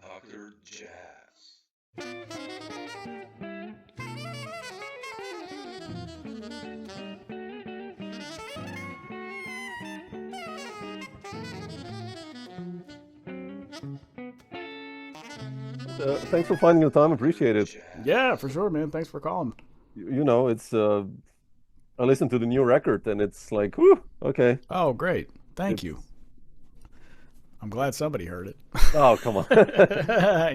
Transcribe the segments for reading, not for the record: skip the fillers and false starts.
Dr. Jazz. Thanks for finding the time. Appreciate it. Yeah, for sure, man. Thanks for calling. It's I listened to the new record and it's like, whew, okay. Oh, great. Thank you. It's I'm glad somebody heard it. oh, come on.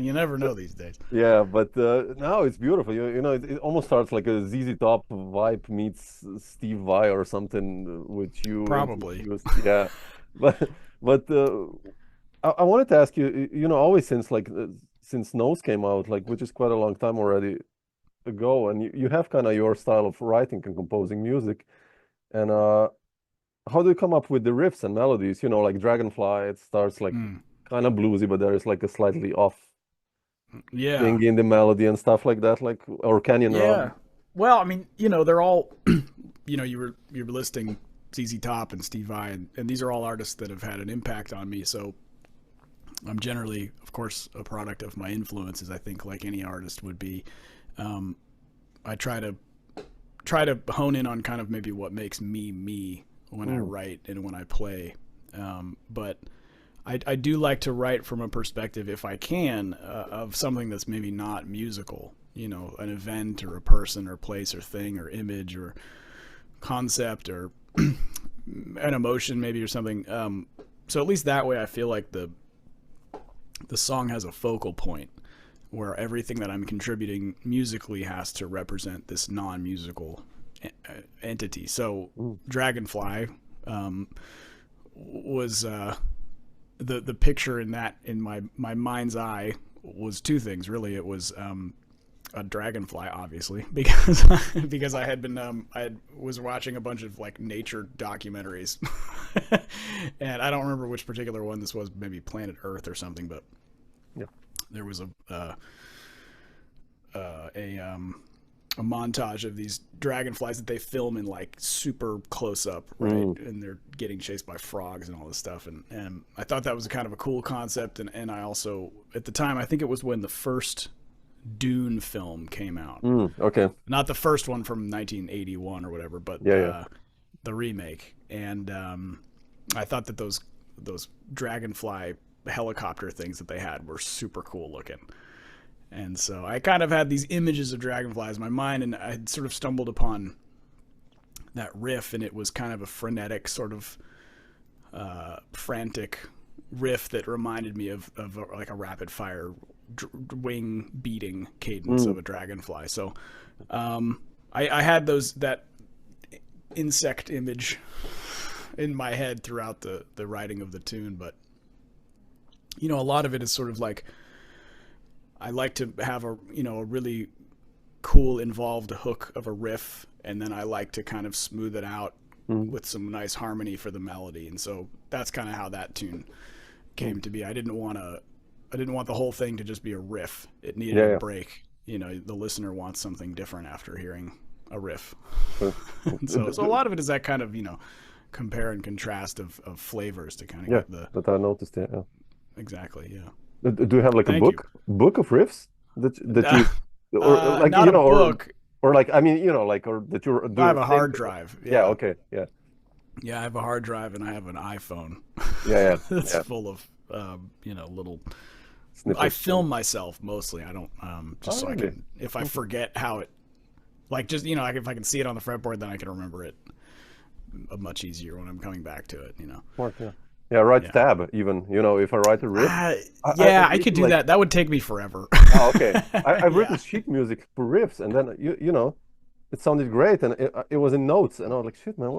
You never know these days. Yeah, but now it's beautiful. It almost starts like a ZZ Top vibe meets Steve Vai or something, which you Probably. introduced. Yeah, but but I wanted to ask you, always since Nose came out, like which is quite a long time already ago, and you have kind of your style of writing and composing music, and how do you come up with the riffs and melodies? Like Dragonfly, it starts like Mm. kind of bluesy, but there is like a slightly off Yeah. thing in the melody and stuff like that, like or Canyon Yeah. Run. Well, I mean, they're all, you were listing ZZ Top and Steve Vai, and these are all artists that have had an impact on me. So I'm generally, of course, a product of my influences. I think, like any artist would be. I try to hone in on kind of maybe what makes me me when I Mm, write and when I play. But I do like to write from a perspective, if I can, of something that's maybe not musical. An event or a person or place or thing or image or concept or an emotion maybe or something. So at least that way, I feel like the song has a focal point where everything that I'm contributing musically has to represent this non-musical entity. So mm, Dragonfly was the picture in my mind's eye was two things really. It was a dragonfly, obviously, because because I was watching a bunch of like nature documentaries, and I don't remember which particular one this was, maybe Planet Earth or something, but yeah. there was a montage of these dragonflies that they film in like super close up, right? Mm, And they're getting chased by frogs and all this stuff. And I thought that was a kind of a cool concept. And I also, at the time, I think it was when the first Dune film came out. okay. Not the first one from 1981 or whatever, but Yeah, yeah. the remake. And I thought that those dragonfly helicopter things that they had were super cool looking. And so I kind of had these images of dragonflies in my mind, and I had sort of stumbled upon that riff, and it was kind of a frenetic, sort of frantic riff that reminded me of like a rapid fire wing beating cadence Mm, of a dragonfly. So I had that insect image in my head throughout the writing of the tune, but a lot of it is sort of like I like to have a really cool involved hook of a riff, and then I like to kind of smooth it out mm, with some nice harmony for the melody. And so that's kind of how that tune mm. came to be. I didn't want the whole thing to just be a riff. It needed Yeah, a yeah. break. The listener wants something different after hearing a riff. Sure. And so a lot of it is that kind of, compare and contrast of flavors to kind of Yeah, get the that I noticed. Yeah, yeah. exactly, yeah. Do you have like a Thank you. book of riffs that you or like Not a book. or like I mean like or that you're I doing have a a thing? hard drive. Yeah, Yeah. okay, yeah, Yeah, I have a hard drive and I have an iPhone yeah, yeah, that's yeah. full of, little. I Snippets. film myself mostly. I don't, just Oh, so I really? can, if I Okay. forget how it, like just, like if I can see it on the fretboard, then I can remember it much easier when I'm coming back to it. Smart, yeah. Yeah, write Yeah. tab even. If I write a riff, Yeah, I've I could written do like that. That would take me forever. oh, okay. I've Yeah. written sheet music for riffs, and then it sounded great, and it was in notes, and I was like, shit, man,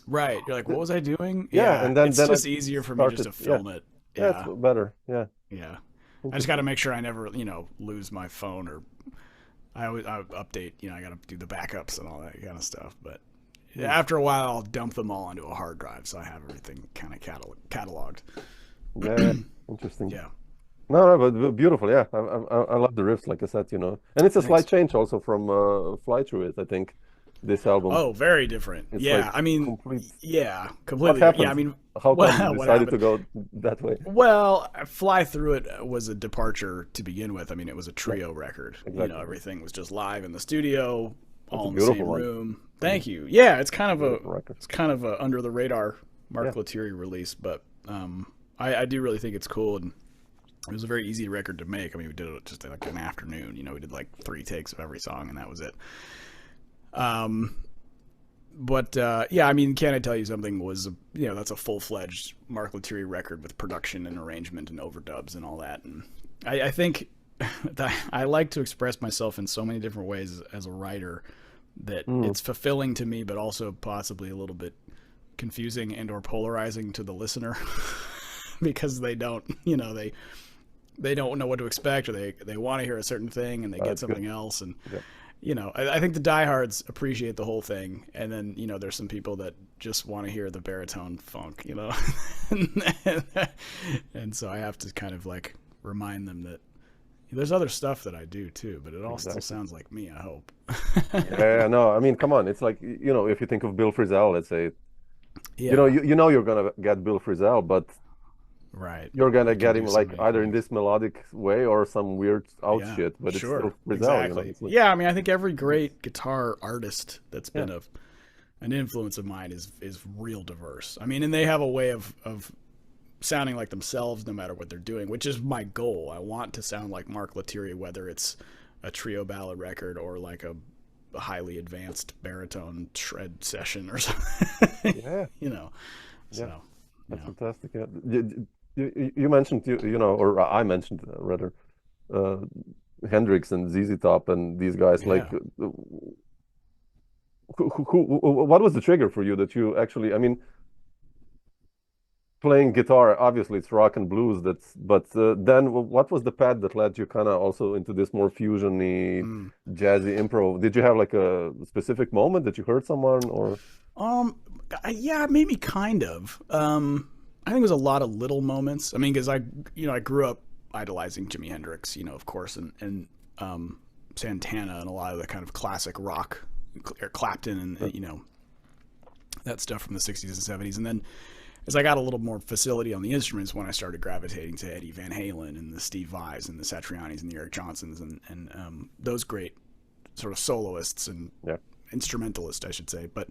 Right. You're like, what was I doing? yeah, Yeah. and then It's then I just easier for me just started, to yeah, film it. yeah, it's Yeah. better, yeah, Yeah. I just got to interesting, make sure I never, lose my phone, or I update, I got to do the backups and all that kind of stuff. But mm, after a while, I'll dump them all onto a hard drive, so I have everything kind of cataloged. yeah, yeah, interesting. Yeah. No, no, but beautiful, yeah. I love the riffs, like I said, and it's a slight Thanks. change also from Fly Through It, I think. this album? Oh, very different. It's Yeah, like I mean, complete. yeah, What completely. happened? Yeah, I mean, How come you what decided to happened? go that way? Well, Fly Through It was a departure to begin with. I mean, it was a Yeah, trio record. You know, exactly. everything was just live in the studio, It's a all in the beautiful same one. room. Mm, Thank you. Yeah, beautiful record. it's kind of a under the radar Yeah. Mark Lettieri release, but I do really think it's cool, and it was a very easy record to make. I mean, we did it just like an afternoon. You know, we did like 3 takes of every song, and that was it. Um, but yeah, I mean, Can I Tell You Something was, you know, that's a full-fledged Mark Lettieri record with production and arrangement and overdubs and all that. And I think that I like to express myself in so many different ways as a writer that Mm, it's fulfilling to me, but also possibly a little bit confusing and or polarizing to the listener because they don't, you know, they don't know what to expect, or they want to hear a certain thing and they get that's good. something else. And Yeah. you know, I think the diehards appreciate the whole thing, and then, you know, there's some people that just want to hear the baritone funk, you know. And so I have to kind of like remind them that there's other stuff that I do too, but it all still Exactly. sounds like me, I hope. Yeah, no, I mean, come on. It's like, you know, if you think of Bill Frisell, let's say, you know, Yeah, you know you're gonna get Bill Frisell, but right. you're gonna He can get him do so like many either in things. this melodic way or some weird out Yeah, shit, but it's sure. still Frisell, you know. Exactly. It's like, Yeah, I mean, I think every great guitar artist that's yeah, been an influence of mine is real diverse. I mean, and they have a way of sounding like themselves no matter what they're doing, which is my goal. I want to sound like Mark Lettieri, whether it's a trio ballad record or like a highly advanced baritone shred session or something. yeah, You know, yeah. so That's yeah, fantastic. Yeah. You mentioned you know, or I mentioned rather, uh, Hendrix and ZZ Top and these guys. Like, yeah. what was the trigger for you that you actually? I mean, playing guitar, obviously it's rock and blues. That's but then what was the path that led you kind of also into this more fusion-y, Mm. jazzy improv? Did you have like a specific moment that you heard someone or? Um, yeah, maybe kind of. I think it was a lot of little moments. I mean, because you know, I grew up idolizing Jimi Hendrix, you know, of course, and Santana and a lot of the kind of classic rock, Clapton, and you know, that stuff from the '60s and '70s. And then as I got a little more facility on the instruments, when I started gravitating to Eddie Van Halen and the Steve Vais and the Satrianis and the Eric Johnsons and those great sort of soloists and Yeah. instrumentalists, I should say. But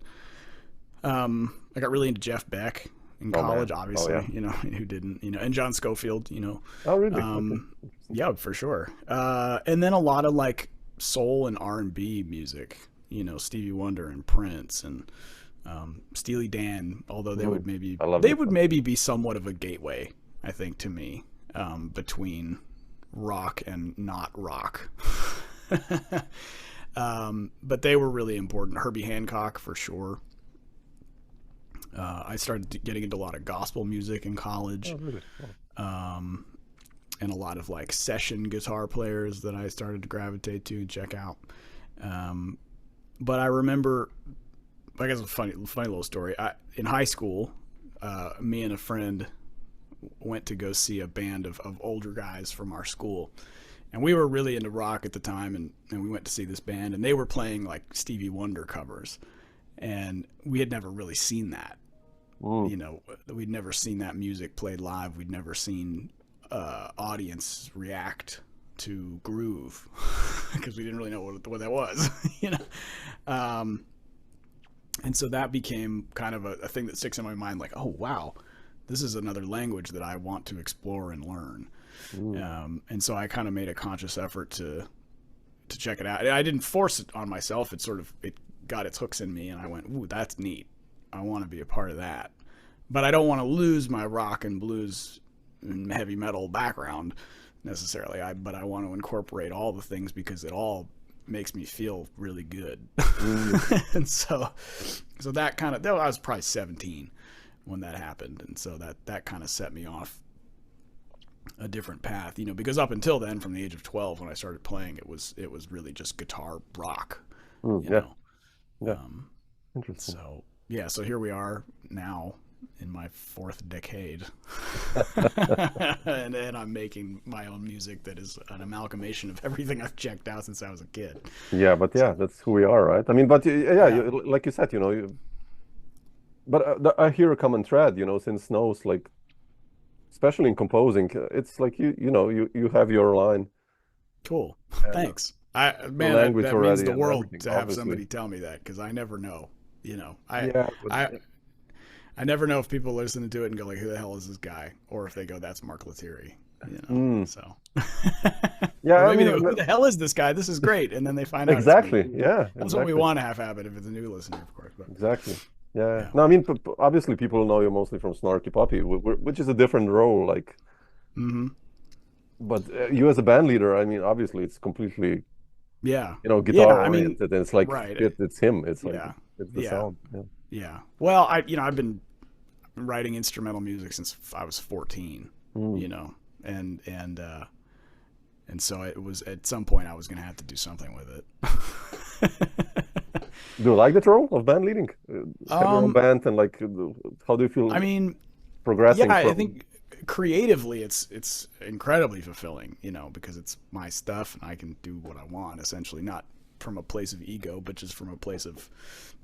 I got really into Jeff Beck in Oh man. college, Oh yeah. obviously, you know, who didn't, you know, and John Scofield, you know, Oh really? Okay. um, yeah, for sure. And then a lot of like soul and R&B music, you know, Stevie Wonder and Prince and Steely Dan, although Mm, I love that would stuff. maybe be somewhat of a gateway, I think, to me, between rock and not rock. But they were really important. Herbie Hancock, for sure. I started getting into a lot of gospel music in Oh college, really? Oh. um, and a lot of like session guitar players that I started to gravitate to and check out. Um, but I remember, I guess, a funny little story. In high school, me and a friend went to go see a band of older guys from our school, and we were really into rock at the time, and we went to see this band, and they were playing like Stevie Wonder covers, and we had never really seen that. Mm, You know, we'd never seen that music played live. We'd never seen audience react to groove because we didn't really know what that was. You know, um, and so that became kind of a thing that sticks in my mind. Like, oh wow, this is another language that I want to explore and learn. mm, And so I kind of made a conscious effort to check it out. I didn't force it on myself. It got its hooks in me, and I went, ooh, that's neat. I want to be a part of that. But I don't want to lose my rock and blues and heavy metal background necessarily. But I want to incorporate all the things because it all makes me feel really good. mm. And so that I was probably 17 when that happened, and so that kind of set me off a different path, you know, because up until then, from the age of 12 when I started playing, it was really just guitar rock, Mm, you yeah. know. Yeah. Um, Interesting. so yeah, so here we are now, in my fourth decade. and I'm making my own music that is an amalgamation of everything I've checked out since I was a kid. Yeah, but yeah, that's who we are, right? I mean, but yeah, Yeah. like you said, but I hear a common thread, since Nose, like, especially in composing, it's like you have your line, Cool. and Thanks. the Man, language that means already the and world everything, to have obviously. somebody tell me that, because I never know. Yeah, but I never know if people listen to it and go like, "Who the hell is this guy?" or if they go, "That's Mark Lettieri." So yeah, or I maybe they mean, go, "Who the hell is this guy? This is great," and then they find out. exactly. It's me. Yeah, That's what we exactly. want to have happen if it's a new listener, of course. But Exactly. Yeah. yeah. No, I mean, obviously, people know you mostly from Snarky Puppy, which is a different role. Like, Mm-hmm. but you as a band leader, I mean, obviously, it's completely, Yeah. guitar I mean, oriented, and it's like right. it's him. It's like Yeah. it's the Yeah. sound. Yeah. Yeah. Well, I've been writing instrumental music since I was 14. Mm. And so it was at some point I was going to have to do something with it. Do you like that role of band leading? Have your own band, and like, how do you feel I mean, progressing yeah, I from? think creatively it's incredibly fulfilling, because it's my stuff and I can do what I want, essentially, not from a place of ego, but just from a place of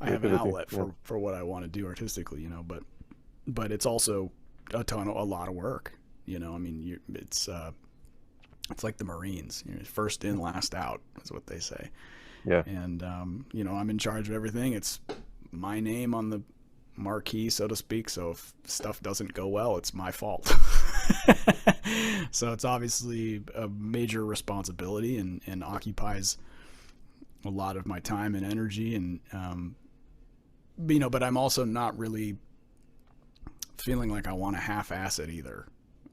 I have an Creativity, outlet yeah. for what I want to do artistically, but it's also a lot of work, I mean, it's like the Marines, first in, last out is what they say. Yeah. And I'm in charge of everything. It's my name on the marquee, so to speak. So if stuff doesn't go well, it's my fault. So it's obviously a major responsibility and occupies a lot of my time and energy. And but I'm also not really feeling like I want to half-ass it either.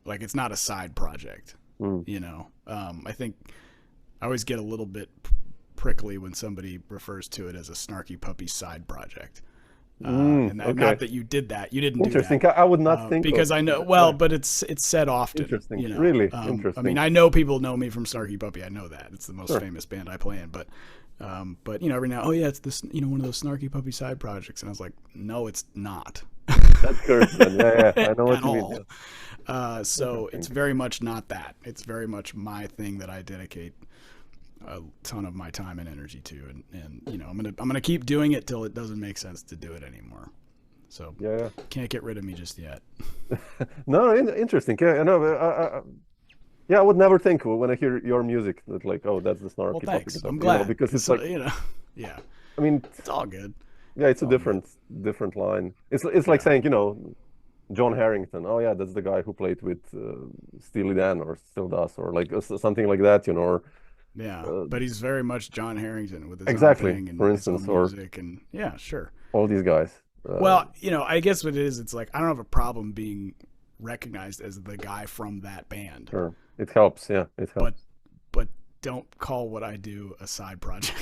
Like, it's not a side project. I think I always get a little bit prickly when somebody refers to it as a Snarky Puppy side project. Okay. Not that you did that. You didn't do Interesting. that. I would not think because of I know that. well, Yeah. but it's said often. Interesting. Really I interesting. mean, I know people know me from Snarky Puppy. I know that it's the most Sure. famous band I play in. But every now, oh yeah, it's this one of those Snarky Puppy side projects, and I was like, no, it's not. That's correct. Yeah, I know what At you mean. all. Yeah. So it's very much not that. It's very much my thing that I dedicate a ton of my time and energy to, and I'm gonna keep doing it till it doesn't make sense to do it anymore. So Yeah. can't get rid of me just yet. No, interesting. Yeah, I know. Yeah, I would never think when I hear your music that, like, oh, that's the Snarky Well, Puppy thanks. stuff, I'm glad because it's like, yeah, I mean, it's all good. yeah, it's a all different line. It's like saying, John Harrington. Oh yeah, that's the guy who played with Steely Dan or still does, or like something like that, or Yeah, but he's very much John Harrington with his exactly, own thing and for his own instance, or music, and yeah, sure. all these guys. Well, I guess what it is, it's like I don't have a problem being recognized as the guy from that band. Sure, it helps. Yeah, it helps. But don't call what I do a side project.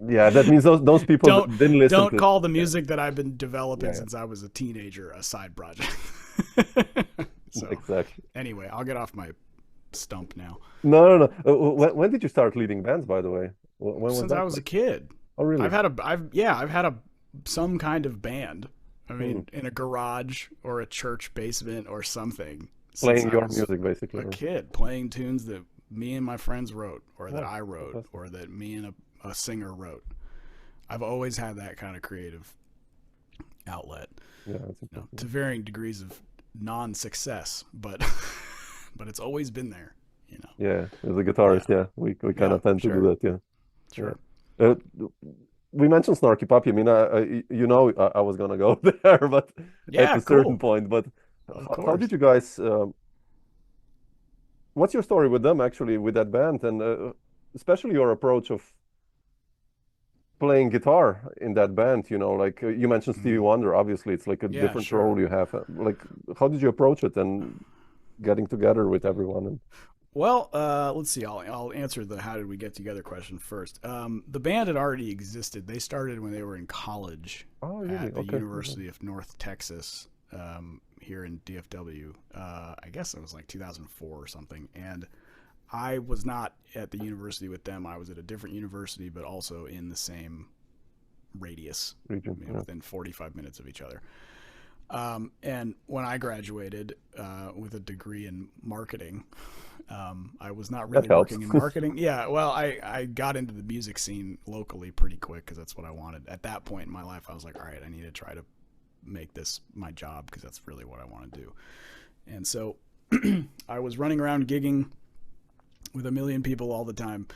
Yeah, that means those people didn't listen. Don't call the music that I've been developing since I was a teenager a side project. So, exactly. Anyway, I'll get off my stump now. No. When did you start leading bands, by the way? When was Since that? I was a kid. Oh, really? I've had some kind of band. I mean, in a garage or a church basement or something. Playing your music, basically. A kid playing tunes that me and my friends wrote, or that I wrote, or that me and a singer wrote. I've always had that kind of creative outlet. Yeah, to varying degrees of non-success, but it's always been there. Yeah, as a guitarist, we kind of tend to do that. Yeah, sure. Yeah. We mentioned Snarky Puppy. I mean, I was gonna go there, but at a certain point. But how did you guys? What's your story with them, actually, with that band, and especially your approach of playing guitar in that band? Like you mentioned Stevie Wonder. Obviously, it's like a different role you have. Like, how did you approach it and getting together with everyone? And well, let's see. I'll answer the how did we get together question first. The band had already existed. They started when they were in college at the University of North Texas here in DFW. I guess it was like 2004 or something. And I was not at the university with them. I was at a different university, but also in the same radius, Region, you know, within 45 minutes of each other. And when I graduated with a degree in marketing, I was not really working in marketing. Yeah, well, I got into the music scene locally pretty quick because that's what I wanted. At that point in my life, I was like, all right, I need to try to make this my job because that's really what I want to do. And so I was running around gigging with a million people all the time,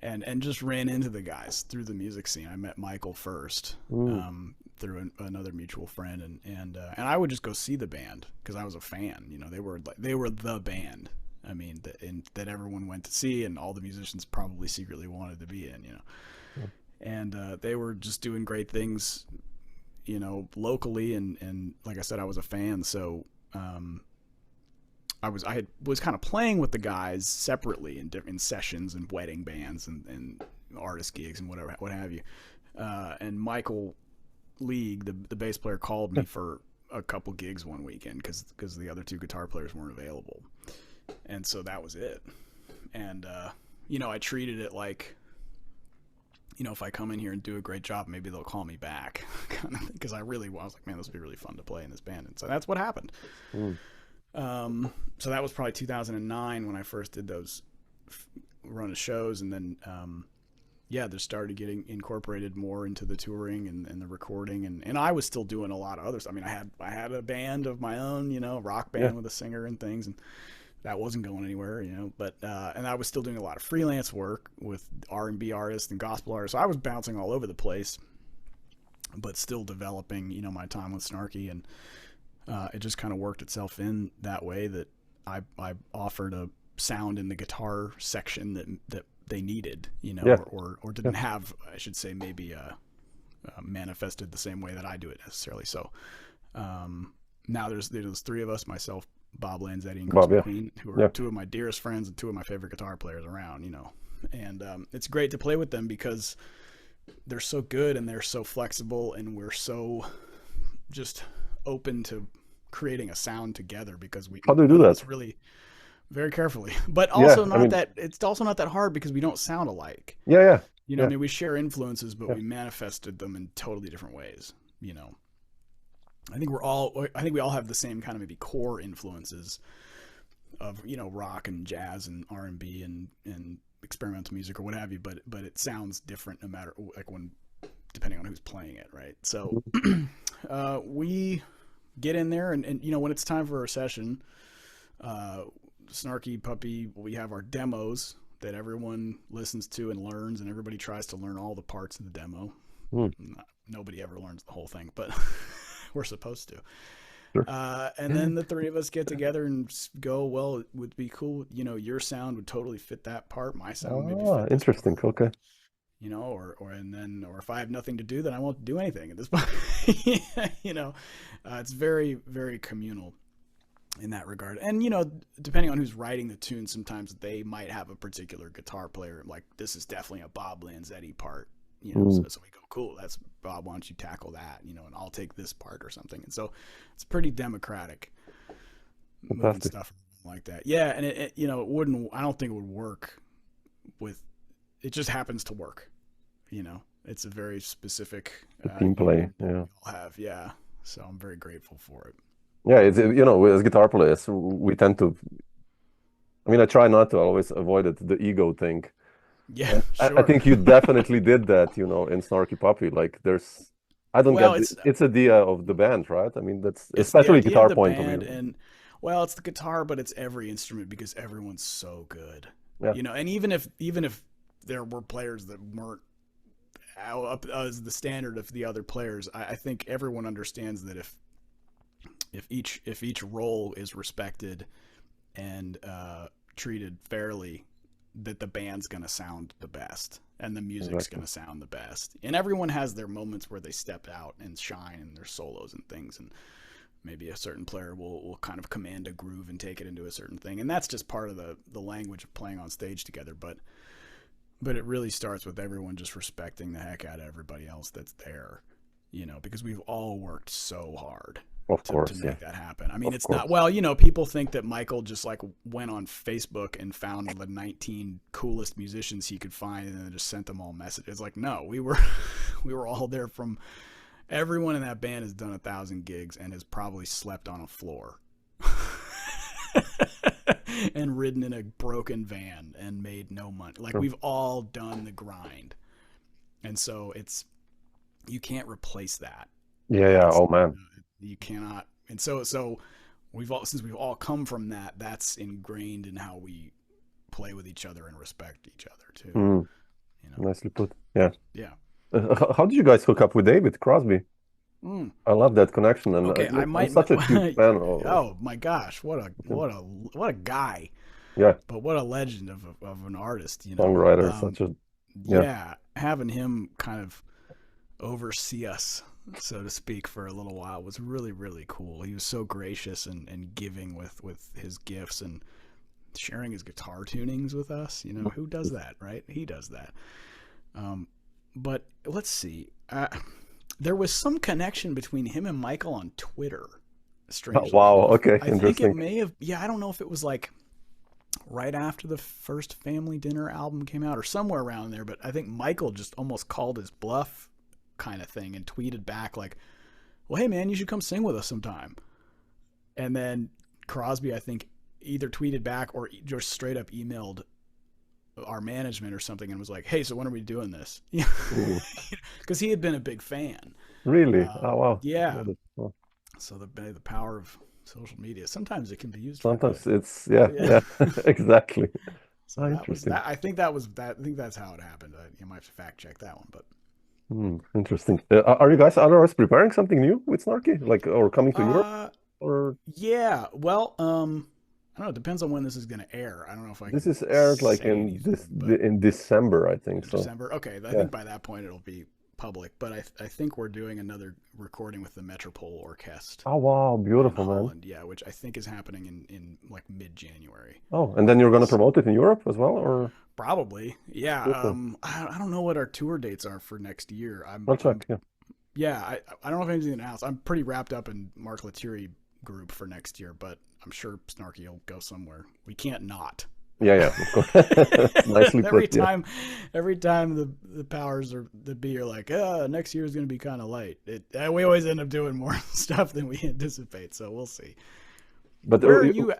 and just ran into the guys through the music scene. I met Michael first through another mutual friend, and I would just go see the band because I was a fan. You know, they were the band. I mean, that everyone went to see, and all the musicians probably secretly wanted to be in. You know, and they were just doing great things, you know, locally, and like I said, I was a fan, so. I was kind of playing with the guys separately in sessions and wedding bands and artist gigs and what have you. And Michael League, the bass player, called me for a couple gigs one weekend because the other two guitar players weren't available. And so that was it. And, you know, I treated it like, you know, if I come in here and do a great job, maybe they'll call me back. Because I was like, man, this would be really fun to play in this band. And so that's what happened. So that was probably 2009 when I first did those run of shows, and then they started getting incorporated more into the touring and the recording, and I was still doing a lot of others. I mean, I had a band of my own, you know, rock band with a singer and things, and that wasn't going anywhere, you know. But and I was still doing a lot of freelance work with R&B artists and gospel artists. So I was bouncing all over the place, but still developing, you know, my time with Snarky, and it just kind of worked itself in that way that I offered a sound in the guitar section that they needed, you know, or didn't have, I should say, maybe manifested the same way that I do it necessarily. So now there's three of us, myself, Bob Lanzetti, and Chris McQueen, who are two of my dearest friends and two of my favorite guitar players around, you know. And it's great to play with them because they're so good and they're so flexible, and we're so just open to creating a sound together because how do you do that? It's really very carefully, but also it's also not that hard because we don't sound alike. You know, I mean, we share influences, but we manifested them in totally different ways. You know, I think we all have the same kind of maybe core influences of, you know, rock and jazz and R&B and experimental music or what have you, but it sounds different no matter, like, depending on who's playing it, right? So we get in there and you know, when it's time for a session, Snarky Puppy, we have our demos that everyone listens to and learns, and everybody tries to learn all the parts of the demo. Nobody ever learns the whole thing, but we're supposed to. Sure. And then the three of us get together and go, well, it would be cool, you know, your sound would totally fit that part, my sound maybe fit interesting part. Okay. You know, or if I have nothing to do, then I won't do anything at this point. You know, it's very, very communal in that regard. And, you know, depending on who's writing the tune, sometimes they might have a particular guitar player, like, this is definitely a Bob Lanzetti part, you know, so we go, cool, that's Bob, why don't you tackle that, you know, and I'll take this part or something. And so it's pretty democratic moving stuff like that. Yeah, and it you know, I don't think it would work with, it just happens to work, you know. It's a very specific team play. So I'm very grateful for it. Yeah, it's, you know, as guitar players, we tend to, I mean, I try not to always avoid it, the ego thing. Yeah, sure. I think you definitely did that, you know, in Snarky Puppy. Like, I don't get it's idea of the band, right? I mean, that's especially guitar point of view. And well, it's the guitar, but it's every instrument because everyone's so good. Yeah. You know, and even if there were players that weren't up as the standard of the other players, I think everyone understands that if each role is respected and treated fairly, that the band's going to sound the best and the music's going to sound the best. And everyone has their moments where they step out and shine in their solos and things, and maybe a certain player will kind of command a groove and take it into a certain thing. And that's just part of the language of playing on stage together. But it really starts with everyone just respecting the heck out of everybody else that's there, you know, because we've all worked so hard Of to course, make that happen. I mean, Of it's course. not, well, you know, people think that Michael just like went on Facebook and found the 19 coolest musicians he could find and then just sent them all messages. Like, no, we were all there. From everyone in that band has done 1,000 gigs and has probably slept on a floor and ridden in a broken van and made no money. Like, we've all done the grind. And so you can't replace that. Yeah. Oh man. You cannot. And so since we've all come from that, that's ingrained in how we play with each other and respect each other too. You know? Nicely put. Yeah. Yeah. How did you guys hook up with David Crosby? I love that connection, and Okay, I'm such a huge fan of. Oh my gosh, what a guy! Yeah, but what a legend of an artist, you know. Songwriter, such a having him kind of oversee us, so to speak, for a little while was really, really cool. He was so gracious and giving with his gifts and sharing his guitar tunings with us. You know, who does that, right? He does that. But let's see. There was some connection between him and Michael on Twitter. Strangely. Oh, wow. Okay. I think it may have. Yeah, I don't know if it was like right after the first Family Dinner album came out or somewhere around there. But I think Michael just almost called his bluff, kind of thing, and tweeted back like, "Well, hey man, you should come sing with us sometime." And then Crosby, I think, either tweeted back or just straight up emailed our management or something and was like, "Hey, so when are we doing this?" Because he had been a big fan. Really? Oh wow. Yeah. So the power of social media, sometimes it can be used. Sometimes it's yeah. Exactly. So interesting. I think that's how it happened. You might have to fact check that one, but interesting. Are you guys otherwise preparing something new with Snarky, like, or coming to Europe? Or yeah, well, I don't know. It depends on when this is going to air. I don't know if I. This is aired like in December, I think. So December. Okay, I think by that point it'll be public. But I think we're doing another recording with the Metropole Orchestra. Oh wow, beautiful, man. Yeah, which I think is happening in like mid-January. Oh, and then you're going to promote it in Europe as well, or? Probably, yeah. I don't know what our tour dates are for next year. I'll check. Yeah, I don't know if anything's announced. I'm pretty wrapped up in Mark Lettieri group for next year, but I'm sure Snarky will go somewhere. We can't not. Yeah, of course. Nicely put. Every time the powers are like, next year is going to be kind of light. We always end up doing more stuff than we anticipate, so we'll see. But where are you?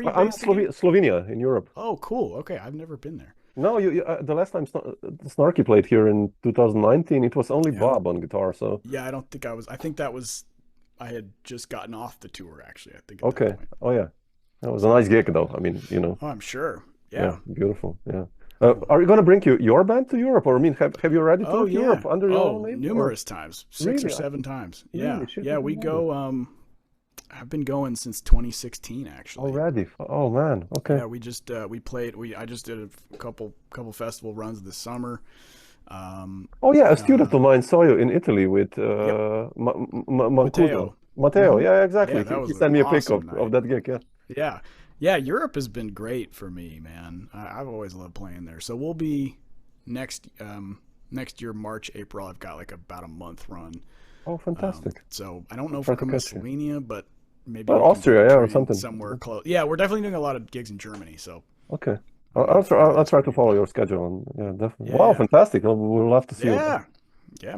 I'm Slovenia in Europe. Oh, cool. Okay, I've never been there. No, the last time Snarky played here in 2019, it was only Bob on guitar. So yeah, I don't think I was. I think I had just gotten off the tour, actually. I think. Okay. Oh yeah, that was a nice gig, though. I mean, you know. Oh, I'm sure. Yeah. Beautiful. Yeah. Are you going to bring your band to Europe, or I mean, have you already toured Europe under your own name? Numerous times, 6 or 7 times. Yeah, really? We go. I've been going since 2016, actually. Already? Oh man. Okay. Yeah, we just we played. I just did a couple festival runs this summer. Oh yeah, a student of mine saw you in Italy with Matteo. Matteo, yeah, exactly. Yeah, he sent me a pic of that gig. Yeah. Europe has been great for me, man. I've always loved playing there. So we'll be next year, March, April. I've got like about a month run. Oh, fantastic. So I don't know if we're coming to Slovenia, but maybe Austria, or something. Somewhere close. Yeah, we're definitely doing a lot of gigs in Germany. So okay. I'll try to follow your schedule, and definitely. Yeah, wow, fantastic! We'll love to see you. Yeah,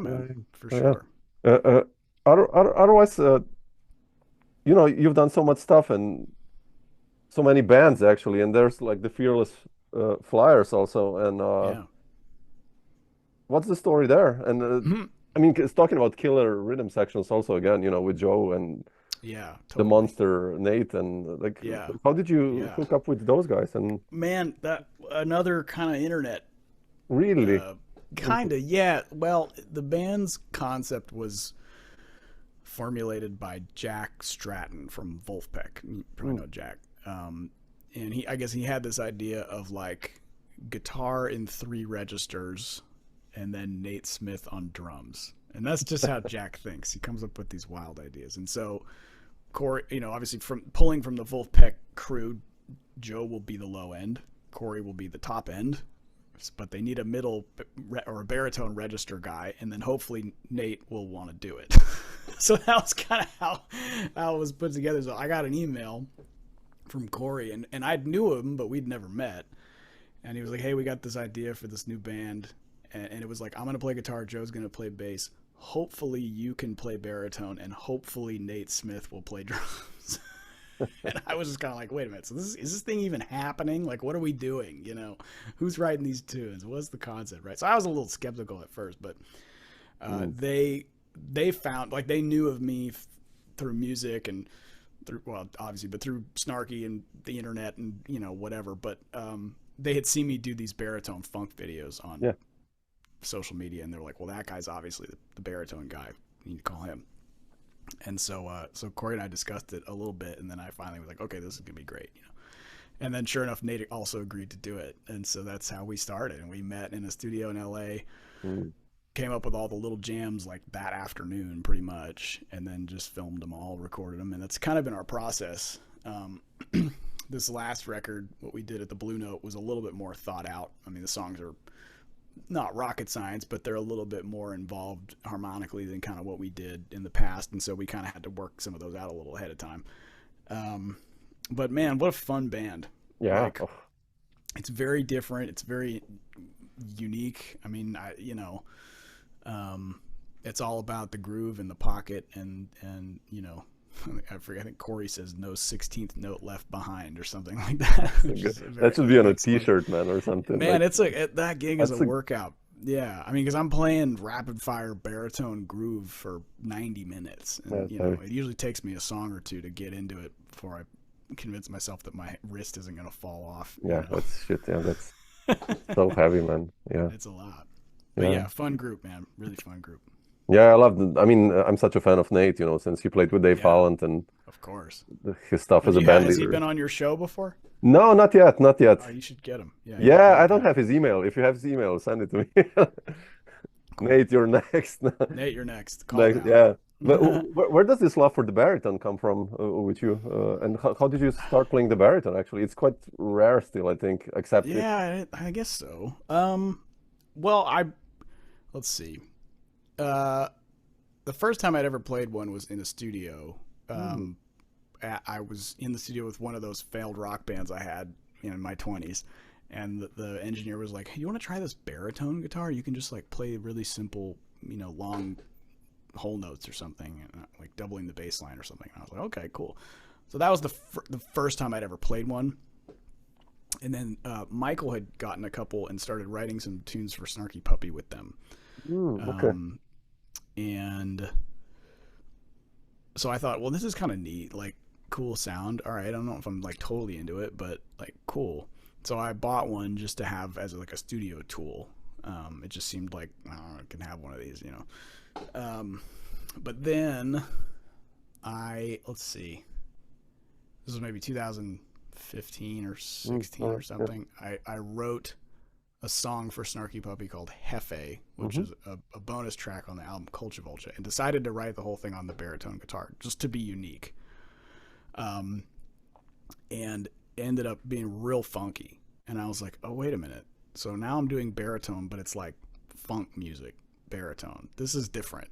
man, for sure. Otherwise, you've done so much stuff and so many bands actually, and there's like the Fearless Flyers also, and what's the story there? And I mean, it's talking about killer rhythm sections also again, with Joe and. Yeah, totally. The monster Nate, and like, how did you hook up with those guys? And man, that another kind of internet. Really? Kind of, yeah. Well, the band's concept was formulated by Jack Stratton from Wolfpack. You probably know Jack. And I guess he had this idea of like guitar in 3 registers, and then Nate Smith on drums. And that's just how Jack thinks. He comes up with these wild ideas. And so Corey, obviously from pulling from the Wolfpack crew, Joe will be the low end, Corey will be the top end, but they need a middle or a baritone register guy, and then hopefully Nate will want to do it. So that was kind of how it was put together. So I got an email from Corey, and I knew him, but we'd never met. And he was like, hey, we got this idea for this new band. And it was like, I'm going to play guitar, Joe's going to play bass. Hopefully you can play baritone, and hopefully Nate Smith will play drums. And I was just kind of like, wait a minute, so is this thing even happening? Like, what are we doing? You know, who's writing these tunes? What's the concept, right? So I was a little skeptical at first, but they found, like, they knew of me through music and through, well, obviously, but through Snarky and the internet and, you know, whatever. But they had seen me do these baritone funk videos on social media, and they were like, well, that guy's obviously the baritone guy. You need to call him. And so Corey and I discussed it a little bit, and then I finally was like, okay, this is gonna be great, you know. And then sure enough, Nate also agreed to do it, and so that's how we started. And we met in a studio in LA, came up with all the little jams like that afternoon, pretty much, and then just filmed them all, recorded them, and that's kind of been our process. This last record, what we did at the Blue Note, was a little bit more thought out. I mean, the songs are not rocket science, but they're a little bit more involved harmonically than kind of what we did in the past. And so we kind of had to work some of those out a little ahead of time. But man, what a fun band. Yeah. Like, it's very different. It's very unique. I mean, it's all about the groove and the pocket and, you know, I forget, I think Corey says no 16th note left behind or something like that. That should be on a t-shirt, man, or something. Man, like, it's like, that gig is a workout. Yeah, I mean, because I'm playing rapid fire baritone groove for 90 minutes. And, you know, it usually takes me a song or two to get into it before I convince myself that my wrist isn't going to fall off. Yeah, you know? that's shit. Yeah, that's so heavy, man. Yeah. It's a lot. But yeah, fun group, man. Really fun group. Yeah, I love it. I mean, I'm such a fan of Nate, you know, since he played with Dave Holland and of course his stuff as a band leader. Has he been on your show before? No, not yet, not yet. Oh, you should get him. Yeah, I don't have his email. If you have his email, send it to me. Cool. Nate, you're next. Nate, you're next. Yeah. But where does this love for the baritone come from with you? And how did you start playing the baritone, actually? It's quite rare still, I think, except... Yeah, I guess so. Well, let's see. The first time I'd ever played one was in a studio. I was in the studio with one of those failed rock bands I had in my 20s, and the engineer was like, hey, you want to try this baritone guitar? You can just like play really simple, you know, long whole notes or something, like doubling the bass line or something. And I was like, okay, cool. So that was the first time I'd ever played one. And then Michael had gotten a couple and started writing some tunes for Snarky Puppy with them. Okay. And so I thought, well, this is kind of neat, like cool sound. All right, I don't know if I'm like totally into it, but like cool. So I bought one just to have as like a studio tool. It just seemed like, I don't know, I can have one of these, you know. But then let's see, this was maybe 2015 or 16 or something. I wrote a song for Snarky Puppy called Hefe, which is a bonus track on the album Culture Vulture, and decided to write the whole thing on the baritone guitar just to be unique. And ended up being real funky. And I was like, oh, wait a minute. So now I'm doing baritone, but it's like funk music, baritone. This is different.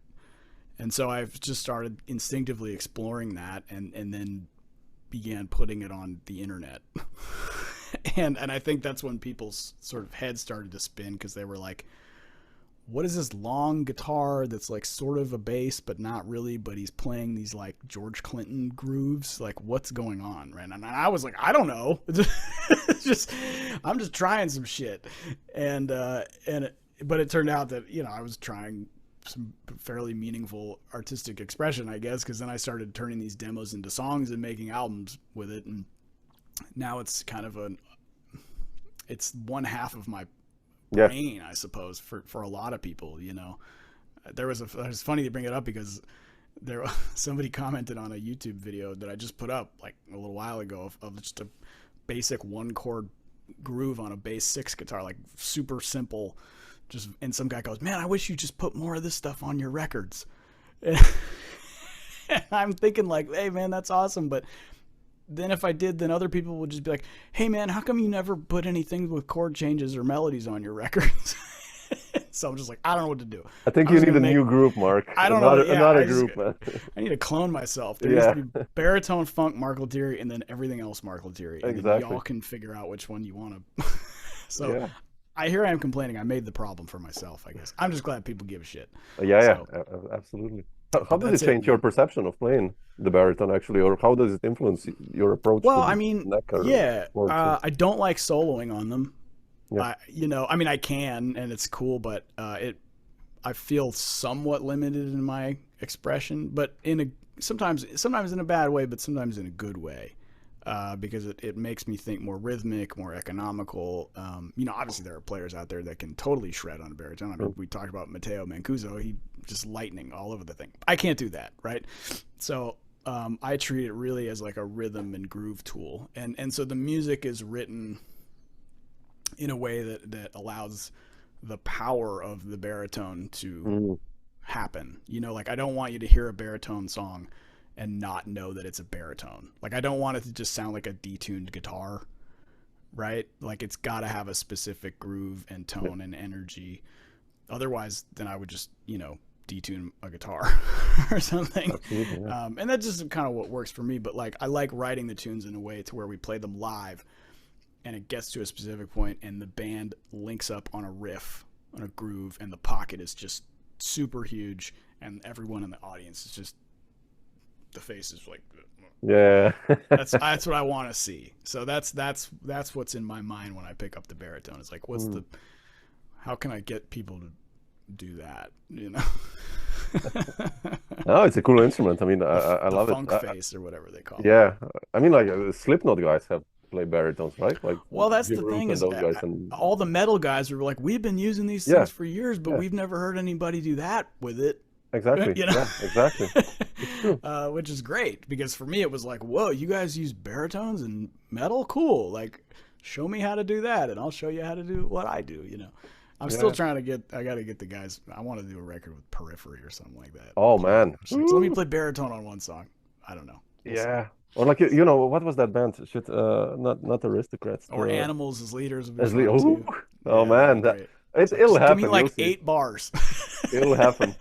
And so I've just started instinctively exploring that and then began putting it on the internet. And I think that's when people's sort of heads started to spin, because they were like, what is this long guitar that's like sort of a bass but not really, but he's playing these like George Clinton grooves, like what's going on, right? And I was like, I don't know. I'm just trying some shit. But it turned out that, you know, I was trying some fairly meaningful artistic expression, I guess, because then I started turning these demos into songs and making albums with it, and now it's kind of it's one half of my brain, I suppose, for a lot of people, you know. It's funny to bring it up, because somebody commented on a YouTube video that I just put up like a little while ago of just a basic one chord groove on a bass 6 guitar, like super simple, and some guy goes, man, I wish you just put more of this stuff on your records. And I'm thinking like, hey man, that's awesome, but then if I did, then other people would just be like, hey man, how come you never put anything with chord changes or melodies on your records? So I'm just like, I don't know what to do. I think I'm you just need a gonna make. new group, Mark. I don't know. Yeah, Another I just- group, man. I need to clone myself. There needs to Yeah, be baritone funk Mark Lettieri and then everything else Mark Lettieri, and then exactly. y'all can figure out which one you want to. So Yeah, I am complaining. I made the problem for myself, I guess. I'm just glad people give a shit. yeah, So, absolutely. How but does that's it it, change your man. perception of playing the baritone actually, or how does it influence your approach Well, to I the mean, neck or yeah, chords? I don't like soloing on them. Yeah, I mean, I can, and it's cool, but I feel somewhat limited in my expression, but sometimes in a bad way, but sometimes in a good way. Because it makes me think more rhythmic, more economical. Obviously there are players out there that can totally shred on a baritone. I mean, we talked about Matteo Mancuso. He just lightning all over the thing. I can't do that, right? So I treat it really as like a rhythm and groove tool. And so the music is written in a way that allows the power of the baritone to mm, happen. Like I don't want you to hear a baritone song and not know that it's a baritone. Like I don't want it to just sound like a detuned guitar, right? Like it's got to have a specific groove and yeah, tone and energy. Otherwise, then I would just, detune a guitar or something. absolutely. Yeah, And that's just kind of what works for me. But like I like writing the tunes in a way to where we play them live and it gets to a specific point and the band links up on a riff, on a groove, and the pocket is just super huge and everyone in the audience is just the face is like yeah. that's what I want to see. So that's what's in my mind when I pick up the baritone. It's like Mm. how can I get people to do that? No, it's a cool instrument. I mean, I The love it. funk face or whatever they call it. Yeah, I mean, like Slipknot guys have played baritones, right? Like Well, that's Jim the Root thing and is those guys, and all the metal guys were like, we've been using these yeah, things for years, but yeah, we've never heard anybody do that with it. exactly. You know, Yeah, exactly. It's true. which is great because for me it was like, whoa, you guys use baritones and metal, cool. Like, show me how to do that, and I'll show you how to do what I do. I'm still Yeah. trying to get. I got to get the guys. I want to do a record with Periphery or something like that. Oh Play man. just like, so let me Woo. play baritone on one song. I don't know. We'll see. Yeah. Or like what was that band? Shit, not Aristocrats. Or Animals as leaders would be Leslie. fun Oh, too. oh Yeah, that'd man, be that great. it, So it'll just give me happen. like You'll see. 8 bars. It'll happen.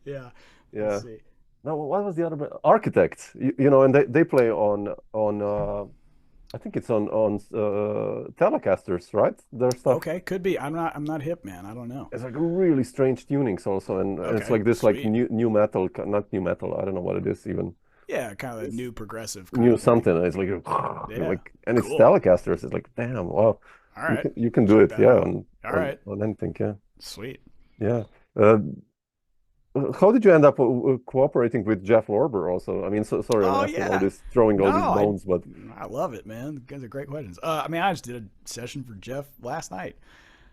Yeah, we'll Yeah. see. No, what was the other band? Architects. And they play on I think it's on Telecasters, right? Their stuff. Okay, could be. I'm not hip, man. I don't know. It's like really strange tunings also, and it's Okay, like this like sweet. new metal, not new metal. I don't know what it is even. Yeah, kind of a It's new progressive kind new of thing. something. It's like Yeah, and it's cool. Telecasters. It's like damn, well, All right, you can do check it, that yeah, out. All right, on anything, yeah, sweet. yeah. Uh, how did you end up cooperating with Jeff Lorber also? I mean, sorry, I'm Oh asking all yeah. this, throwing No, all these bones, but I love it, man. These are great questions. I mean, I just did a session for Jeff last night.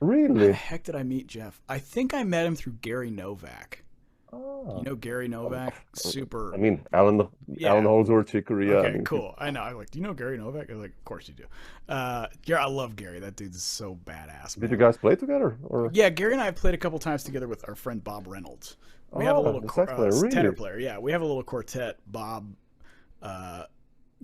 How the really, heck did I meet Jeff? I think I met him through Gary Novak. You oh, know Gary Novak? Super. I mean, Alan Yeah. Holdsworth Chicory, yeah. I Okay, mean, cool. I know. I'm like, do you know Gary Novak? I was like, of course you do. Yeah, I love Gary. That dude's so badass, did you man. guys play together or? Yeah, Gary and I have played a couple times together with our friend Bob Reynolds. We have a Oh, little the sax player, tenor really? player. Yeah, we have a little quartet. Bob, uh,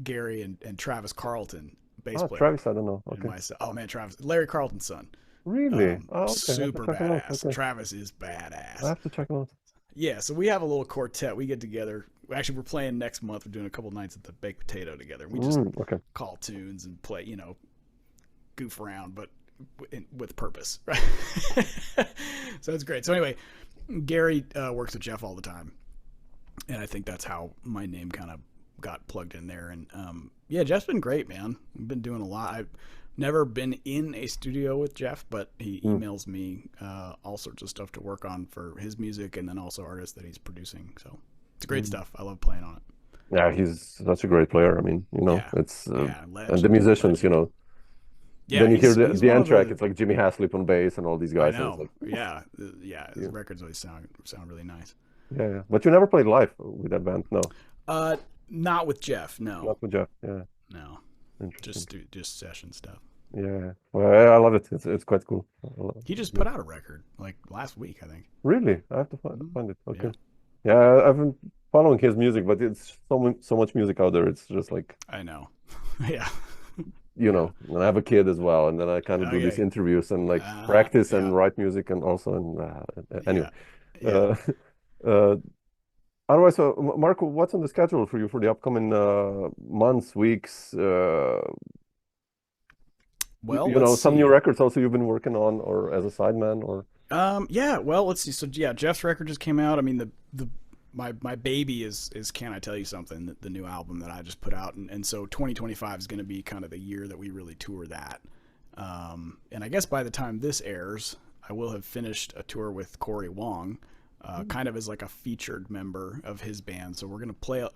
Gary, and Travis Carlton, bass Oh, player, Travis, I don't know. and Okay, myself. Oh man, Travis, Larry Carlton's son. really? Oh, okay, I have to Super check him out. badass. Okay, Travis is I badass. have to check him out. Yeah, so we have a little quartet. We get together. Actually, we're playing next month. We're doing a couple nights at the Baked Potato together. We just Okay. call tunes and play, goof around, but with purpose, right? So it's great. So anyway, Gary works with Jeff all the time, and I think that's how my name kind of got plugged in there. And yeah, Jeff's been great, man. We've been doing a lot. I've never been in a studio with Jeff, but he emails me all sorts of stuff to work on for his music, and then also artists that he's producing. So it's great stuff. I love playing on it. Yeah, he's such a great player. I mean, Yeah, it's yeah, and the legend, musicians, legend. Yeah, then you hear he's the one end of track. the. It's like Jimmy Haslip on bass and all these I guys, and it's know. like, Yeah, yeah. His yeah, records always sound really nice. yeah, yeah. But you never played live with that band, no? Uh, not with Jeff. No, Not with Jeff. Yeah, no. interesting. Just session stuff. Yeah, well, I love it. It's quite cool. He just Yeah. put out a record like last week, I think. Really, I have to Mhm. find it. Yeah, Okay. Yeah, I've been following his music, but it's so much music out there. It's just like, I know. Yeah, you know, and I have a kid as well, and then I kind of do these Okay. interviews and like practice Yeah. and write music and also anyway. Yeah. Uh, otherwise, Marco, what's on the schedule for you for the upcoming months, weeks? Well, You let's know, some new see. records also you've been working on, or as a sideman, or Yeah, well, let's see. So yeah, Jeff's record just came out. I mean, the my baby is Can I Tell You Something, the new album that I just put out, and so 2025 is going to be kind of the year that we really tour that. And I guess by the time this airs, I will have finished a tour with Corey Wong, kind of as like a featured member of his band. So we're going to play a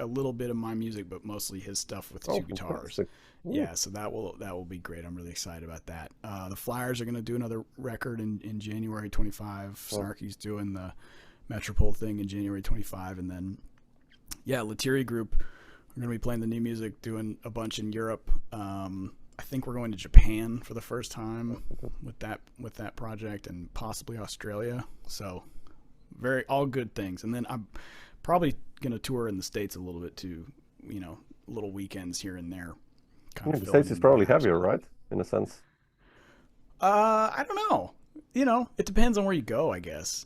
little bit of my music, but mostly his stuff with two guitars. fantastic. Yeah, so that will be great. I'm really excited about that. The Flyers are going to do another record in January 25. Snarky's doing the Metropole thing in January 25, and then Lettieri Group, we're going to be playing the new music, doing a bunch in Europe. I think we're going to Japan for the first time with that project, and possibly Australia. So all good things. And then I'm probably going to tour in the States a little bit too, you know, little weekends here and there. The States is probably heavier, right? In a sense. I don't know. You know, it depends on where you go, I guess.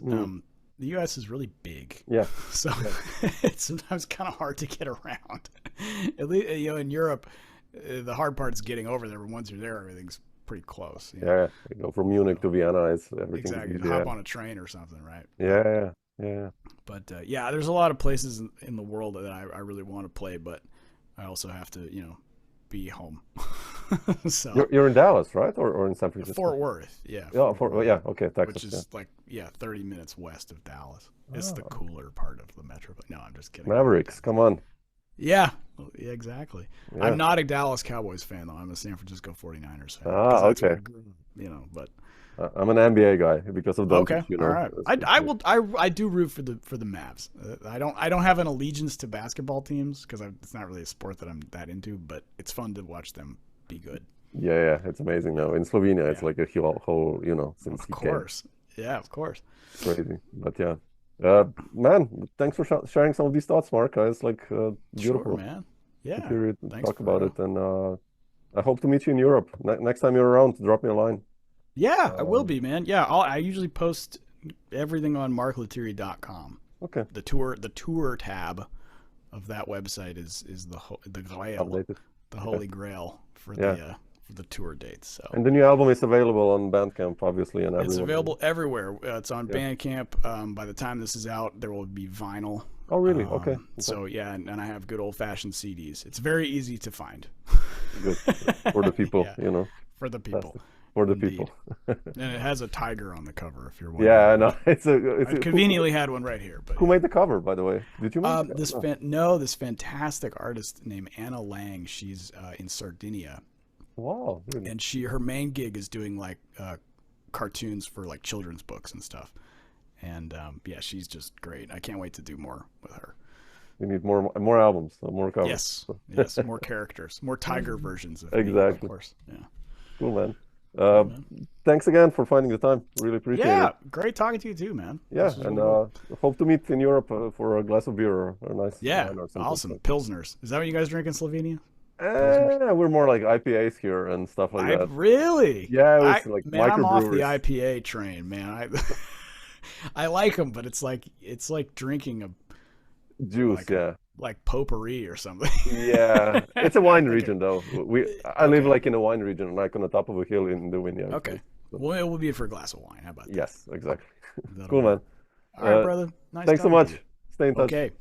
The U.S. is really big. Yeah. So it's sometimes kind of hard to get around. At least, you know, in Europe, the hard part is getting over there. But once you're there, everything's pretty close. You know? Yeah, you go from Munich to Vienna, it's everything. Exactly. Easy, Hop on a train or something, right? Yeah. But there's a lot of places in the world that I really want to play, but I also have to, you know, be home. So you're in Dallas, right, or in San Francisco? Fort Worth, yeah. Yeah, okay, Texas, which is like 30 minutes west of Dallas. It's the cooler part of the metro. But no, I'm just kidding. Mavericks, come on. Yeah, exactly. Yeah. I'm not a Dallas Cowboys fan though. I'm a San Francisco 49ers fan. Okay. You know, but I'm an NBA guy because of Doncic. Okay, You know. all right. I do root for the Mavs. I don't have an allegiance to basketball teams because it's not really a sport that I'm that into. But it's fun to watch them be good. Yeah, it's amazing now in Slovenia. It's like a whole, you know, since of course. Yeah, of course. Crazy, but yeah. Man, thanks for sharing some of these thoughts, Mark. It's like beautiful, sure, man. Yeah, thanks talk about it, and I hope to meet you in Europe next time you're around. Drop me a line. Yeah, I will be, man. Yeah, I usually post everything on marklettieri.com. Okay. The tour tab of that website is the grail, the holy grail for the tour dates. So. And the new album is available on Bandcamp, obviously, and everywhere. It's available everywhere. It's on Bandcamp. By the time this is out, there will be vinyl. Oh, really? Okay. So yeah, and I have good old-fashioned CDs. It's very easy to find. Good for the people, you know. For the people. For the people. And it has a tiger on the cover, if you're wondering. Yeah, I know. I conveniently had one right here. But who made the cover, by the way? Did you make this fantastic artist named Anna Lang. She's in Sardinia. Wow. Really? And her main gig is doing like cartoons for like children's books and stuff. And she's just great. I can't wait to do more with her. We need more albums, more covers. Yes, more characters, more tiger versions of exactly. Me, of course. Yeah. Cool, man. Thanks again for finding the time. Really appreciate it. Yeah, great talking to you too, man. Yeah, and hope to meet in Europe for a glass of beer or a nice wine or something. Awesome. Pilsners. Is that what you guys drink in Slovenia? We're more like IPAs here and stuff like that. Really? Yeah, it's like man, I'm off the microbrewers. IPA train, man. I like them, but it's like drinking a juice, like potpourri or something. Yeah, it's a wine region though. I live like in a wine region, like on the top of a hill in the vineyard. Okay. Well, it will be for a glass of wine. How about that? Yes, exactly. Cool, man. All right, brother. Nice. Thanks so much. Stay in touch. Okay.